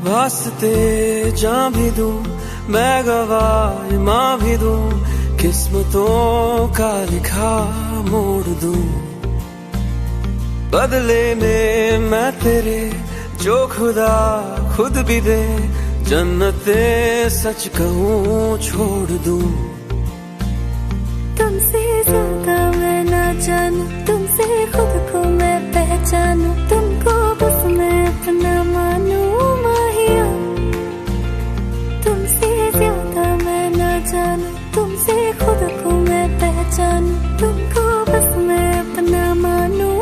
वास्ते जां भी दूं, मैं गवाह मां भी दूं, किस्मतों का लिखा मोड़ दूं। बदले में मैं तेरे जो खुदा खुद भी दे, जन्नते सच कहूँ छोड़ दूं। तुमसे ज्यादा मैं ना जानूं, तुमसे खुद को मैं पहचानूं, तुमको बस मैं अपना मानूं माहिया। तुमसे ज्यादा मैं ना जानूं, तुमसे खुद को मैं पहचानूं, तुमको बस मैं अपना मानूं